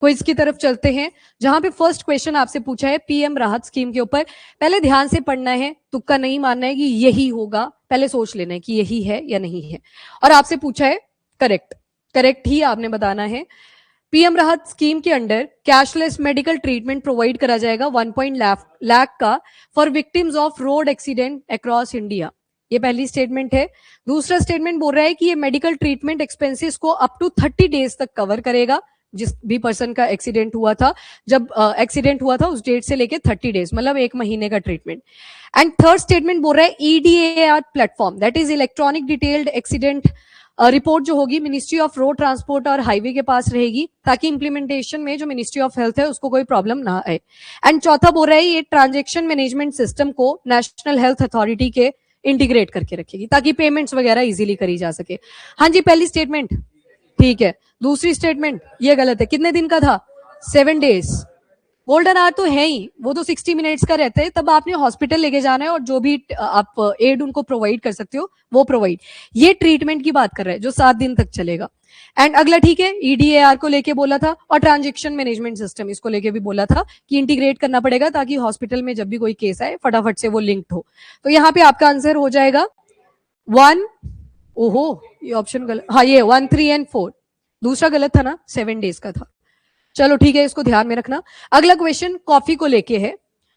Quiz की तरफ चलते हैं, जहां पे फर्स्ट क्वेश्चन आपसे पूछा है पीएम राहत स्कीम के ऊपर। पहले ध्यान से पढ़ना है, तुक्का नहीं मानना है कि यही होगा, पहले सोच लेना है कि यही है या नहीं है। और आपसे पूछा है करेक्ट ही आपने बताना है। पीएम राहत स्कीम के under cashless medical treatment provide करा जाएगा 1 लाख का for victims of road accident across India. ये पहली स्टेटमेंट है। दूसरा स्टेटमेंट बोल रहा है कि ये मेडिकल ट्रीटमेंट एक्सपेंसेस को अप टू 30 डेज तक कवर करेगा। जिस भी पर्सन का एक्सीडेंट हुआ था, जब एक्सीडेंट हुआ था उस डेट से लेके 30 डेज, मतलब 1 महीने का ट्रीटमेंट। एंड थर्ड स्टेटमेंट बोल रहा है EDAR platform, that is electronic detailed accident report जो होगी मिनिस्ट्री ऑफ रोड ट्रांसपोर्ट और हाईवे के पास रहेगी, ताकि इंप्लीमेंटेशन में जो मिनिस्ट्री ऑफ हेल्थ है उसको कोई प्रॉब्लम ना आए। एंड चौथा बोल रहा है ये ट्रांजेक्शन मैनेजमेंट सिस्टम को नेशनल हेल्थ अथॉरिटी के इंटीग्रेट करके रखेगी, ताकि पेमेंट्स वगैरह इजीली करी जा सके। हाँ जी, पहली स्टेटमेंट ठीक है। दूसरी स्टेटमेंट ये गलत है। कितने दिन का था? 7 डेज। गोल्डन आवर तो है ही, वो तो 60 मिनट्स का रहता है। तब आपने हॉस्पिटल लेके जाना है और जो भी आप एड उनको प्रोवाइड कर सकते हो वो प्रोवाइड। ये ट्रीटमेंट की बात कर रहे हैं जो 7 दिन तक चलेगा। एंड अगला ठीक है, ईडीएआर को लेके बोला था, और ट्रांजेक्शन मैनेजमेंट सिस्टम इसको लेके भी बोला था कि इंटीग्रेट करना पड़ेगा, ताकि हॉस्पिटल में जब भी कोई केस आए फटाफट से वो लिंक्ड हो। तो यहाँ पे आपका आंसर हो जाएगा 1। ओहो, ये ऑप्शन गलत। हाँ, ये 1, 3 एंड 4। दूसरा गलत था ना, 7 डेज का था। चलो ठीक है, इसको ध्यान में रखना। अगला क्वेश्चन कॉफी को लेके है।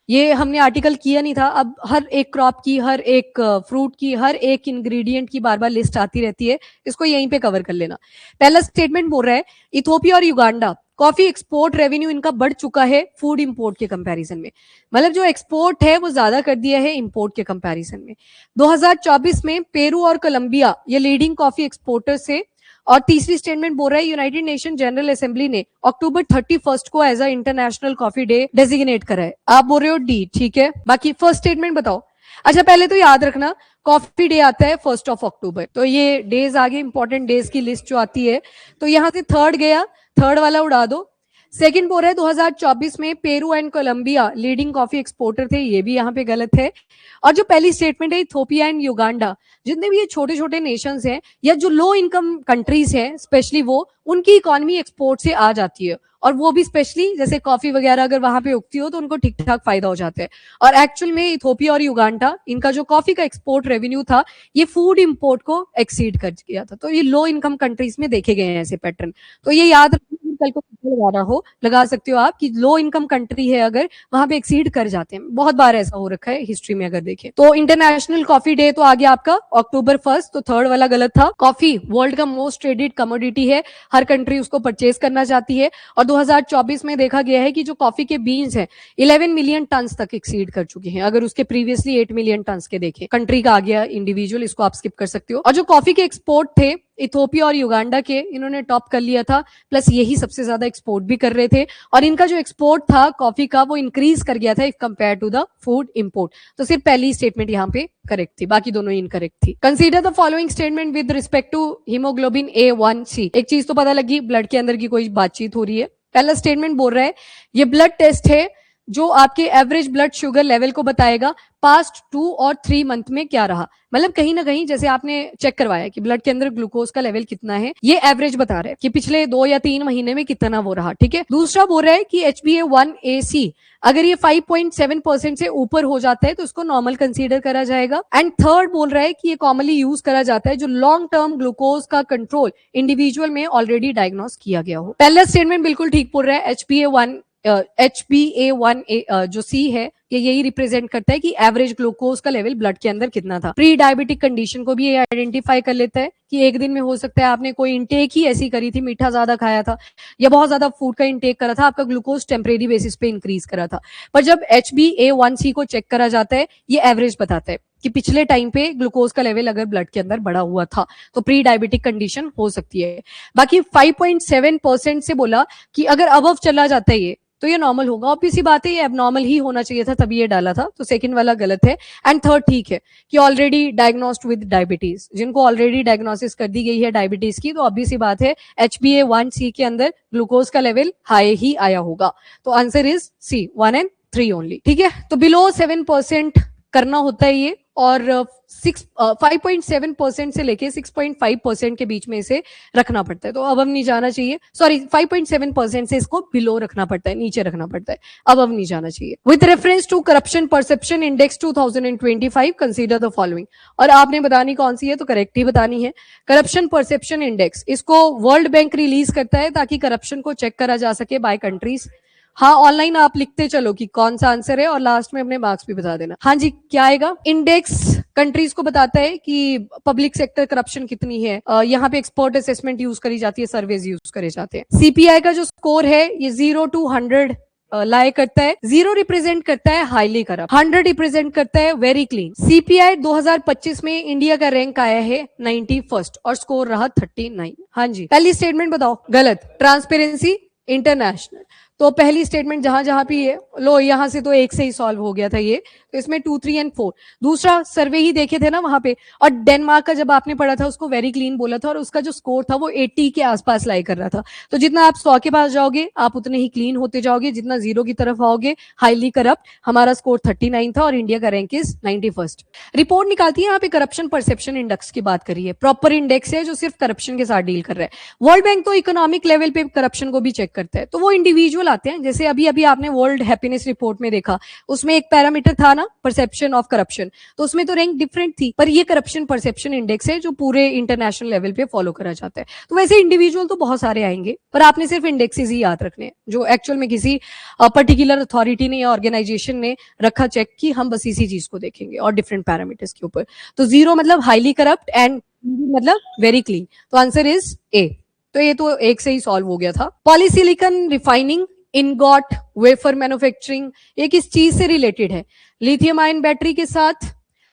ये हमने आर्टिकल किया नहीं था। अब हर एक क्रॉप की, हर एक फ्रूट की, हर एक इंग्रेडिएंट की बार बार लिस्ट आती रहती है, इसको यहीं पे कवर कर लेना। पहला स्टेटमेंट बोल रहा है इथियोपिया और युगांडा कॉफी एक्सपोर्ट रेवेन्यू इनका बढ़ चुका है फूड इंपोर्ट के कंपैरिजन में। मतलब जो एक्सपोर्ट है वो ज्यादा कर दिया है इंपोर्ट के कंपैरिजन में। 2024 में पेरू और कोलंबिया ये लीडिंग कॉफी एक्सपोर्टर्स थे। और तीसरी स्टेटमेंट बोल रहा है यूनाइटेड नेशन जनरल असेंबली ने अक्टूबर 31 को as a international coffee day designate करा है। आप बोल रहे हो डी, ठीक है। बाकी फर्स्ट स्टेटमेंट बताओ। अच्छा, पहले तो याद रखना कॉफी डे आता है 1 अक्टूबर, तो ये डेज आगे इंपॉर्टेंट डेज की लिस्ट जो आती है, तो यहां से थर्ड गया, थर्ड वाला उड़ा दो। सेकंड बोल रहा है 2024 में Peru and Colombia leading coffee exporter थे, ये भी यहाँ पे गलत है। और जो पहली स्टेटमेंट है इथियोपिया एंड युगांडा, जितने भी ये छोटे छोटे नेशंस हैं या जो लो इनकम कंट्रीज हैं, स्पेशली वो, उनकी इकोनॉमी एक्सपोर्ट से आ जाती है। और वो भी स्पेशली जैसे कॉफी वगैरह अगर वहां पे उगती हो तो उनको ठीक ठाक फायदा हो जाता है। और एक्चुअल में इथियोपिया और युगांडा, इनका जो कॉफी का एक्सपोर्ट रेवेन्यू था ये फूड इंपोर्ट को एक्सीड कर गया था। तो ये लो इनकम कंट्रीज में देखे गए हैं ऐसे पैटर्न। तो ये याद रखना, कल को लगाना हो लगा सकते हो आप कि लो इनकम कंट्री है अगर, वहां पे एक्सीड कर जाते हैं। बहुत बार ऐसा हो रखा है हिस्ट्री में अगर देखें तो। इंटरनेशनल कॉफी डे तो आ गया आपका अक्टूबर 1, तो थर्ड वाला गलत था। कॉफी वर्ल्ड का मोस्ट ट्रेडेड कमोडिटी है, हर कंट्री उसको परचेज करना चाहती है। और 2024 में देखा गया है कि जो कॉफी के बीन्स हैं 11 मिलियन टन तक एक्सीड कर चुके हैं। अगर उसके प्रीवियसली 8 मिलियन टन के देखें, कंट्री का आ गया इंडिविजुअल, इसको आप स्किप कर सकते हो। और जो कॉफी के एक्सपोर्ट थे इथियोपिया और युगांडा के, इन्होंने टॉप कर लिया था, प्लस यही सबसे ज्यादा एक्सपोर्ट भी कर रहे थे। और इनका जो एक्सपोर्ट था कॉफी का वो इंक्रीज कर गया था if compare to the food import. तो सिर्फ पहली स्टेटमेंट यहाँ पे करेक्ट थी, बाकी दोनों इनकरेक्ट थी। Consider the following statement with respect to haemoglobin A1C। एक चीज तो पता लगी, ब्लड के अंदर की कोई बातचीत हो रही है। पहला स्टेटमेंट बोल रहा है ये ब्लड टेस्ट है जो आपके एवरेज ब्लड शुगर लेवल को बताएगा पास्ट 2 और 3 मंथ में क्या रहा। मतलब कहीं ना कहीं जैसे आपने चेक करवाया कि ब्लड के अंदर ग्लूकोज का लेवल कितना है, ये एवरेज बता रहा है कि पिछले 2 या 3 महीने में कितना वो रहा, ठीक है। दूसरा बोल रहा है कि HbA1c अगर ये 5.7% से ऊपर हो जाता है तो उसको नॉर्मल कंसीडर करा जाएगा। एंड थर्ड बोल रहा है कि ये कॉमनली यूज करा जाता है जो लॉन्ग टर्म ग्लूकोज का कंट्रोल इंडिविजुअल में ऑलरेडी डायग्नोस किया गया हो। पहला स्टेटमेंट बिल्कुल ठीक बोल रहा है। HbA1A जो C है ये यही रिप्रेजेंट करता है कि एवरेज ग्लूकोज का लेवल ब्लड के अंदर कितना था। प्री डायबिटिक कंडीशन को भी ये आइडेंटिफाई कर लेता है कि एक दिन में हो सकता है आपने कोई इंटेक ही ऐसी करी थी, मीठा ज्यादा खाया था या बहुत ज्यादा फूड का इंटेक करा था, आपका ग्लूकोज टेम्परेरी बेसिस पे इंक्रीज करा था। पर जब HbA1c को चेक करा जाता है ये एवरेज बताता है कि पिछले टाइम पे ग्लूकोज का लेवल अगर ब्लड के अंदर बढ़ा हुआ था तो प्री डायबिटिक कंडीशन हो सकती है। बाकी 5.7% से बोला कि अगर अबव चला जाता है ये तो ये नॉर्मल होगा। ऑब्वियस सी बात है, ये एबनॉर्मल ही होना चाहिए था तभी ये डाला था, तो सेकंड वाला गलत है। एंड थर्ड ठीक है कि ऑलरेडी डायग्नोस्ड विद डायबिटीज, जिनको ऑलरेडी डायग्नोसिस कर दी गई है डायबिटीज की, तो ऑब्वियस सी बात है HbA1c के अंदर ग्लूकोज का लेवल हाई ही आया होगा। तो answer is C, 1 and 3 only, ठीक है। तो बिलो 7% करना होता है ये और 5.7% से लेके 6.5% के बीच में इसे रखना पड़ता है। तो अब नहीं जाना चाहिए, सॉरी 5.7% से इसको बिलो रखना पड़ता है, नीचे रखना पड़ता है, अब नहीं जाना चाहिए। With reference to corruption perception index 2025 consider the following. और आपने बतानी कौन सी है, तो करेक्ट ही बतानी है। करप्शन परसेप्शन इंडेक्स, इसको वर्ल्ड बैंक रिलीज करता है ताकि करप्शन को चेक करा जा सके बाय कंट्रीज। हाँ, ऑनलाइन आप लिखते चलो कि कौन सा आंसर है और लास्ट में अपने मार्क्स भी बता देना। हाँ जी, क्या आएगा? इंडेक्स कंट्रीज को बताता है कि पब्लिक सेक्टर करप्शन कितनी है। यहाँ पे एक्सपर्ट असेसमेंट यूज करी जाती है, सर्वेज यूज करे जाते हैं। सीपीआई का जो स्कोर है ये 0 to 100 लाई करता है। 0 रिप्रेजेंट करता है हाईली करप्ट, 100 रिप्रेजेंट करता है वेरी क्लीन। सीपीआई 2025 में इंडिया का रैंक आया है 91st और स्कोर रहा 39। हाँ जी, पहली स्टेटमेंट बताओ। गलत। ट्रांसपेरेंसी इंटरनेशनल, तो पहली स्टेटमेंट जहां जहां भी है, लो यहां से तो एक से ही सॉल्व हो गया था ये, तो इसमें 2, 3 and 4। दूसरा सर्वे ही देखे थे ना वहां पे, और डेनमार्क का जब आपने पढ़ा था उसको वेरी क्लीन बोला था और उसका जो स्कोर था वो 80 के आसपास लाई कर रहा था। तो जितना आप 100 के पास जाओगे आप उतने ही क्लीन होते जाओगे, जितना 0 की तरफ आओगे हाईली करप्ट। हमारा स्कोर 39 था और इंडिया का रैंक इज 91st। रिपोर्ट निकालती है यहाँ पे करप्शन परसेप्शन इंडेक्स की बात करिए, प्रॉपर इंडेक्स है जो सिर्फ करप्शन के साथ डील कर रहा है। वर्ल्ड बैंक तो इकोनॉमिक लेवल पे करप्शन को भी चेक करता है, तो वो इंडिविजुअल आते हैं। जैसे अभी अभी आपने वर्ल्ड हैप्पीनेस रिपोर्ट में देखा, उसमें एक पैरामीटर था ना परसेप्शन ऑफ करप्शन, तो उसमें तो रैंक डिफरेंट थी, पर ये करप्शन परसेप्शन इंडेक्स है जो पूरे इंटरनेशनल लेवल पे फॉलो करा जाता है। तो वैसे इंडिविजुअल तो बहुत सारे आएंगे, पर आपने सिर्फ इंडेक्सेस ही याद रखने हैं जो एक्चुअल में किसी पर्टिकुलर अथॉरिटी ने या ऑर्गेनाइजेशन ने रखा चेक की, हम बस इसी चीज को देखेंगे और डिफरेंट पैरामीटर्स के ऊपर। तो 0 मतलब हाईली करप्ट एंड मतलब वेरी क्लीन, तो आंसर इज ए। तो ये तो एक से ही सॉल्व हो गया था। Polysilicon refining, ingot, wafer manufacturing, ये किस चीज से रिलेटेड है? लिथियम आयन बैटरी के साथ,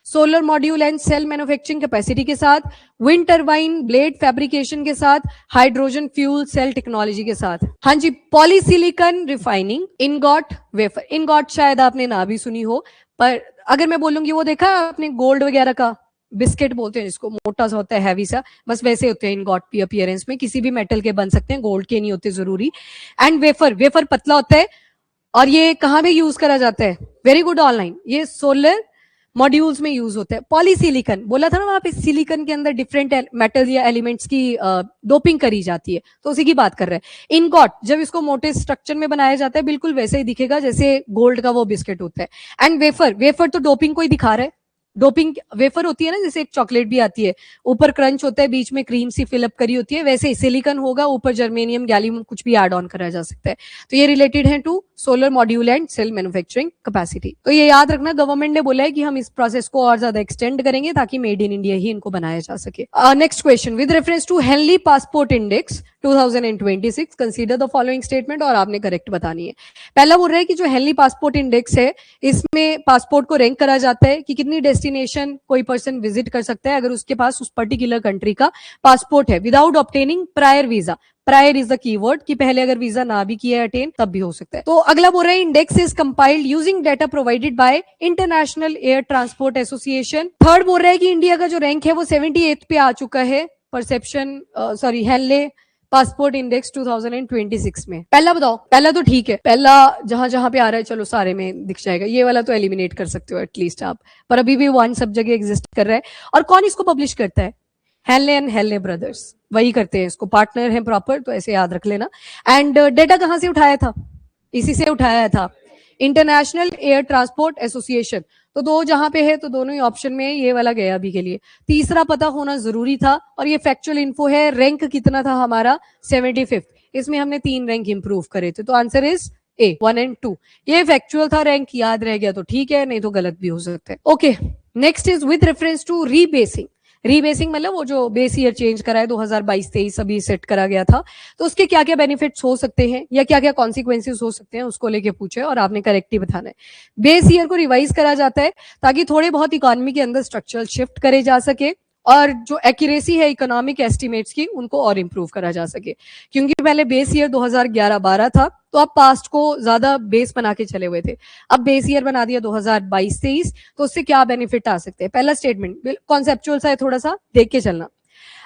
solar module and cell manufacturing capacity के साथ, विंड टरबाइन ब्लेड फैब्रिकेशन के साथ, हाइड्रोजन फ्यूल सेल टेक्नोलॉजी के साथ। हाँ जी, polysilicon refining, ingot, wafer. Ingot शायद आपने ना भी सुनी हो, पर अगर मैं बोलूंगी, वो देखा आपने गोल्ड वगैरह का बिस्किट बोलते हैं जिसको, मोटा सा होता है, हैवी सा, बस वैसे होते हैं इनगॉट भी अपीयरेंस में, किसी भी मेटल के बन सकते हैं, गोल्ड के नहीं होते जरूरी। एंड वेफर, वेफर पतला होता है और ये कहां पे यूज करा जाता है? Very good, online. ये सोलर मॉड्यूल्स में यूज होता है। पॉलीसिलिकॉन बोला था ना वहां पे, सिलिकॉन के अंदर डिफरेंट मेटल या एलिमेंट्स की डोपिंग करी जाती है, तो उसी की बात कर रहे हैं। इनगॉट, जब इसको मोटे स्ट्रक्चर में बनाया जाता है बिल्कुल वैसे ही दिखेगा जैसे गोल्ड का वो बिस्किट होता है। एंड वेफर, वेफर तो डोपिंग को ही दिखा रहा है। डोपिंग वेफर होती है ना, जैसे एक चॉकलेट भी आती है, ऊपर क्रंच होता है, बीच में क्रीम सी फिलअप करी होती है, वैसे ही सिलिकॉन होगा, ऊपर जर्मेनियम गैलियम कुछ भी ऐड ऑन करा जा सकता है। तो ये रिलेटेड है to solar module and cell manufacturing capacity. तो ये याद रखना, गवर्नमेंट ने बोला है कि हम इस प्रोसेस को और ज्यादा एक्सटेंड करेंगे ताकि मेड इन इंडिया ही इनको बनाया जा सके। Next question, with reference to Henley passport index 2026 consider the following statement, और आपने करेक्ट बतानी है। पहला बोल रहा है कि जो हेनली पासपोर्ट इंडेक्स है, इसमें पासपोर्ट को रैंक करा जाता है कि कितनी डेस्टिनेशन कोई पर्सन विजिट कर सकता है अगर उसके पास उस पर्टिकुलर कंट्री का पासपोर्ट है, without obtaining prior visa. Prior is the keyword, कि पहले अगर वीजा ना भी किया है अटेन तब भी हो सकता है। तो अगला बोल रहा है index is compiled using data provided by international air transport association. Third बोल रहा है कि इंडिया का जो रैंक है वो 78 पे आ चुका है perception sorry Henley passport index 2026 में। पहला बताओ। पहला तो ठीक है, पहला जहां जहां पे आ रहा है चलो सारे में दिख जाएगा, ये वाला तो एलिमिनेट कर सकते हो एटलीस्ट आप, पर अभी भी वन सब जगह एग्जिस्ट कर रहा है। और कौन इसको पब्लिश करता है? हेनले एंड हेनले ब्रदर्स, वही करते हैं इसको, पार्टनर है प्रॉपर, तो ऐसे याद रख लेना। एंड डेटा कहां से उठाया था? इसी से उठाया था, इंटरनेशनल एयर ट्रांसपोर्ट एसोसिएशन। तो दो जहां पे है तो दोनों ही ऑप्शन में ये वाला गया अभी के लिए। तीसरा पता होना जरूरी था, और ये फैक्चुअल इन्फो है। रैंक कितना था हमारा? 75th। इसमें हमने 3 रैंक इंप्रूव करे थे, तो आंसर इज ए 1 and 2। ये फैक्चुअल था, रैंक याद रह गया तो ठीक है, नहीं तो गलत भी हो सकता है। Okay, next is with reference to rebasing. Rebasing मतलब वो जो बेस ईयर चेंज करा है 2022-23 अभी सेट करा गया था, तो उसके क्या क्या बेनिफिट्स हो सकते हैं या क्या क्या कॉन्सिक्वेंसेस हो सकते हैं उसको लेके पूछे, और आपने करेक्ट ही बताना है। बेस ईयर को रिवाइज करा जाता है ताकि थोड़े बहुत इकोनॉमी के अंदर स्ट्रक्चरल शिफ्ट करे जा सके, और जो एक्यूरेसी है इकोनॉमिक एस्टिमेट्स की उनको और इंप्रूव करा जा सके। क्योंकि पहले बेस ईयर 2011-12 था, तो आप पास्ट को ज्यादा बेस बना के चले हुए थे, अब बेस ईयर बना दिया 2022-23, तो उससे क्या बेनिफिट आ सकते हैं? पहला स्टेटमेंट कॉन्सेप्चुअल सा है, थोड़ा सा देख के चलना।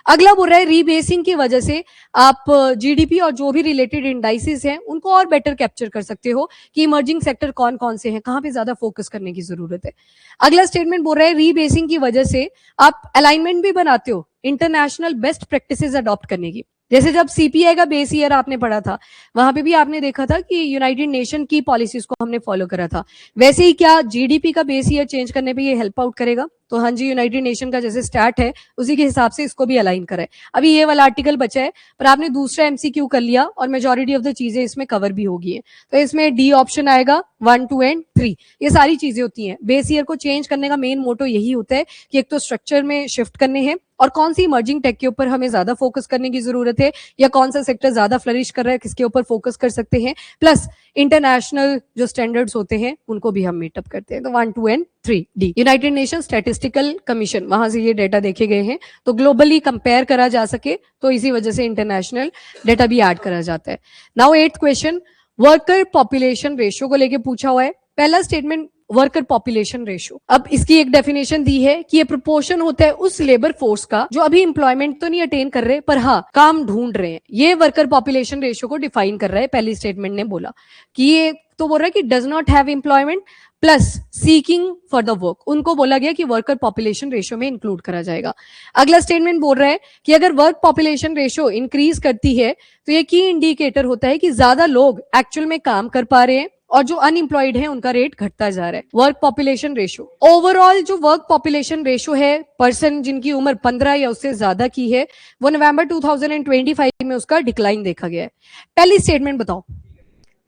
अगला बोल रहा है रीबेसिंग की वजह से आप जीडीपी और जो भी रिलेटेड इंडाइसिस हैं उनको और बेटर कैप्चर कर सकते हो कि इमर्जिंग सेक्टर कौन कौन से हैं, कहां पे ज्यादा फोकस करने की जरूरत है। अगला स्टेटमेंट बोल रहा है रीबेसिंग की वजह से आप अलाइनमेंट भी बनाते हो इंटरनेशनल बेस्ट प्रैक्टिसेस अडॉप्ट करने की। जैसे जब सीपीआई का बेस ईयर आपने पढ़ा था, वहां पे भी आपने देखा था कि यूनाइटेड नेशन की पॉलिसीज को हमने फॉलो करा था। वैसे ही क्या जीडीपी का बेस ईयर चेंज करने पे ये हेल्प आउट करेगा? तो हाँ जी, यूनाइटेड नेशन का जैसे स्टार्ट है उसी के हिसाब से इसको भी अलाइन करा है। अभी ये वाला आर्टिकल बचा है, पर आपने दूसरा एमसीक्यू कर लिया और मेजोरिटी ऑफ द चीजें इसमें कवर भी होगी है। तो इसमें डी ऑप्शन आएगा 1, 2 एंड 3। ये सारी चीजें होती हैं। बेस ईयर को चेंज करने का मेन मोटो यही होता है कि एक तो स्ट्रक्चर में शिफ्ट करने हैं और कौन सी इमर्जिंग टेक के ऊपर हमें ज्यादा फोकस करने की जरूरत है, या कौन सा सेक्टर ज्यादा फ्लरिश कर रहा है, किसके ऊपर फोकस कर सकते हैं। प्लस इंटरनेशनल जो स्टैंडर्ड्स होते हैं उनको भी हम मीटअप करते हैं। तो 1, 2 and 3 D. United nation statistical commission, वहां से ये डेटा देखे गए हैं, तो ग्लोबली कंपेयर करा जा सके, तो इसी वजह से इंटरनेशनल डेटा भी ऐड करा जाता है। Now 8th question, worker population ratio को लेके पूछा हुआ है। पहला स्टेटमेंट वर्कर पॉपुलेशन रेशियो, अब इसकी एक डेफिनेशन दी है कि ये प्रोपोर्शन होता है उस लेबर फोर्स का जो अभी एम्प्लॉयमेंट तो नहीं अटेन कर रहे पर हाँ काम ढूंढ रहे हैं। ये वर्कर पॉपुलेशन रेशियो को डिफाइन कर रहा है। पहली स्टेटमेंट ने बोला कि ये तो बोल रहा है कि does not have employment plus seeking for the work, उनको बोला गया कि वर्कर पॉपुलेशन रेशियो में इंक्लूड करा जाएगा। अगला स्टेटमेंट बोल रहा है कि अगर वर्क पॉपुलेशन रेशियो इंक्रीज करती है तो ये की इंडिकेटर होता है कि ज्यादा लोग एक्चुअल में काम कर पा रहे हैं और जो अनएम्प्लॉयड है उनका रेट घटता जा रहा है। वर्क पॉपुलेशन रेशियो, ओवरऑल जो वर्क पॉपुलेशन रेशियो है पर्सन जिनकी उम्र 15 या उससे ज्यादा की है, वो नवंबर 2025 में उसका डिक्लाइन देखा गया है। पहली स्टेटमेंट बताओ,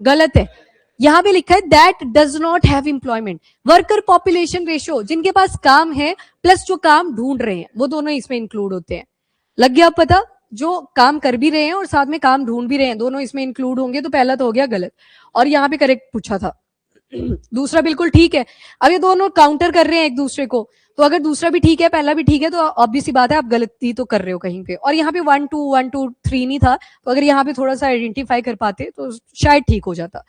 गलत है। यहां पे लिखा है that does not have employment. Worker population ratio, जिनके पास काम है प्लस जो काम ढूंढ रहे हैं, वो दोनों इसमें इंक्लूड होते हैं। लग गया पता? जो काम कर भी रहे हैं और साथ में काम ढूंढ भी रहे हैं, दोनों इसमें इंक्लूड होंगे। तो पहला तो हो गया गलत, और यहाँ पे करेक्ट पूछा था। दूसरा बिल्कुल ठीक है। अब ये दोनों काउंटर कर रहे हैं एक दूसरे को, तो अगर दूसरा भी ठीक है पहला भी ठीक है तो ऑब्वियस सी बात है आप गलती तो कर रहे हो कहीं पे। और यहाँ पे 1, 2, 1, 2, 3 नहीं था, तो अगर यहाँ पे थोड़ा सा आइडेंटिफाई कर पाते तो शायद ठीक हो जाता।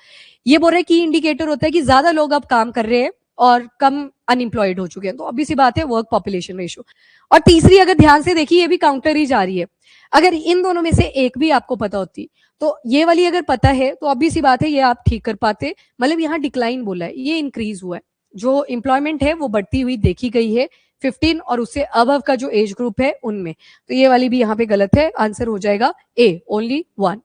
ये बोल रहे कि इंडिकेटर होता है कि ज्यादा लोग अब काम कर रहे हैं और कम अनएम्प्लॉयड हो चुके हैं, तो ऑब्वियस सी बात है वर्क पॉपुलेशन रेशियो। और तीसरी अगर ध्यान से देखिए, ये भी काउंटर ही जा रही है। अगर इन दोनों में से एक भी आपको पता होती तो ये वाली अगर पता है तो ऑब्वियस सी बात है ये आप ठीक कर पाते। मतलब यहाँ डिक्लाइन बोला है, ये इंक्रीज हुआ है। जो एम्प्लॉयमेंट है वो बढ़ती हुई देखी गई है 15 और उससे अबव का जो एज ग्रुप है उनमें। तो ये वाली भी यहाँ पे गलत है, आंसर हो जाएगा ए, ओनली 1।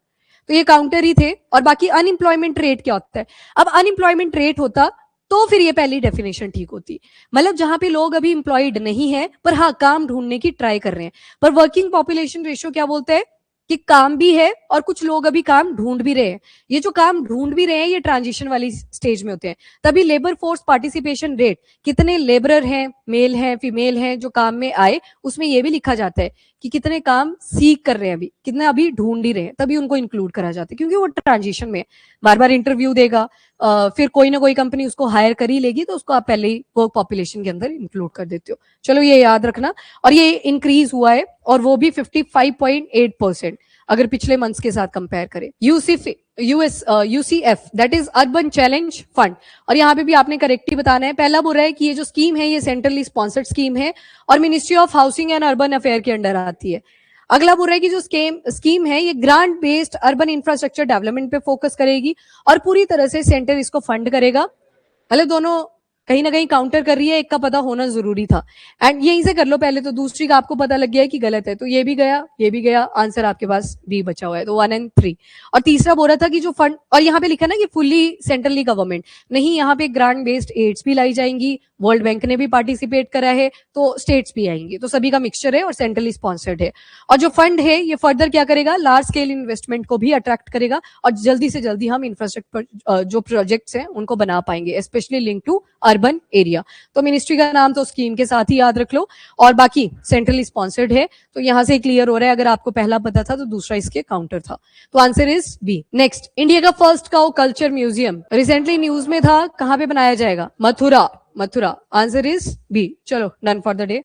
तो ये काउंटर ही थे। और बाकी अनएम्प्लॉयमेंट रेट क्या होता है? अब अनएम्प्लॉयमेंट रेट होता तो फिर ये पहली डेफिनेशन ठीक होती। मतलब जहां पे लोग अभी एम्प्लॉयड नहीं है पर हाँ काम ढूंढने की ट्राई कर रहे हैं। पर वर्किंग पॉपुलेशन रेशियो क्या बोलता है कि काम भी है और कुछ लोग अभी काम ढूंढ भी रहे हैं। ये जो काम ढूंढ भी रहे हैं ये ट्रांजिशन वाली स्टेज में होते हैं। तभी लेबर फोर्स पार्टिसिपेशन रेट, कितने लेबरर हैं, मेल हैं, फीमेल हैं जो काम में आए, उसमें ये भी लिखा जाता है कि कितने काम सीख कर रहे हैं, अभी कितने अभी ढूंढ ही रहे हैं, तभी उनको इंक्लूड करा जाता है। क्योंकि वो ट्रांजिशन में बार बार इंटरव्यू देगा, फिर कोई ना कोई कंपनी उसको हायर कर ही लेगी, तो उसको आप पहले ही वर्क पॉपुलेशन के अंदर इंक्लूड कर देते हो। चलो ये याद रखना। और ये इंक्रीज हुआ है और वो भी 55.8% अगर पिछले मंथ्स के साथ कंपेयर करें। UCF that is urban challenge fund, और यहाँ पे भी आपने करेक्ट ही बताना है। पहला बोल रहा है कि ये जो स्कीम है ये सेंट्रली स्पॉन्सर्ड स्कीम है और ministry of housing and urban affair के अंडर आती है। अगला बोल रहा है कि जो स्कीम है ये grant based urban infrastructure development पे फोकस करेगी और पूरी तरह से सेंटर इसको फंड करेगा। मतलब दोनों कहीं ना कहीं काउंटर कर रही है, एक का पता होना जरूरी था। एंड यहीं से कर लो पहले, तो दूसरी का आपको पता लग गया है कि गलत है, तो ये भी गया, ये भी गया, आंसर आपके पास बी बचा हुआ है। तो 1 एंड 3। और तीसरा बोल रहा था कि जो फंड, और यहाँ पे लिखा ना कि फुल्ली सेंट्रली गवर्नमेंट नहीं, यहाँ पे ग्रांट बेस्ड एड्स भी लाई जाएंगी, वर्ल्ड बैंक ने भी पार्टिसिपेट करा है, तो स्टेट्स भी आएंगी, तो सभी का मिक्सचर है और सेंट्रली स्पॉन्सर्ड है। और जो फंड है ये फर्दर क्या करेगा, लार्ज स्केल इन्वेस्टमेंट को भी अट्रैक्ट करेगा और जल्दी से जल्दी हम इंफ्रास्ट्रक्चर जो प्रोजेक्ट्स हैं उनको बना पाएंगे, specially link to urban area. तो मिनिस्ट्री का नाम तो स्कीम के साथ ही याद रख लो, और बाकी सेंट्रली स्पॉन्सर्ड है, तो यहां से क्लियर हो रहा है। अगर आपको पहला पता था तो दूसरा इसके काउंटर था, तो answer is B. Next, India का first cow culture museum recently news में था, कहां पे बनाया जाएगा? मथुरा। Answer is B. चलो, डन फॉर द डे।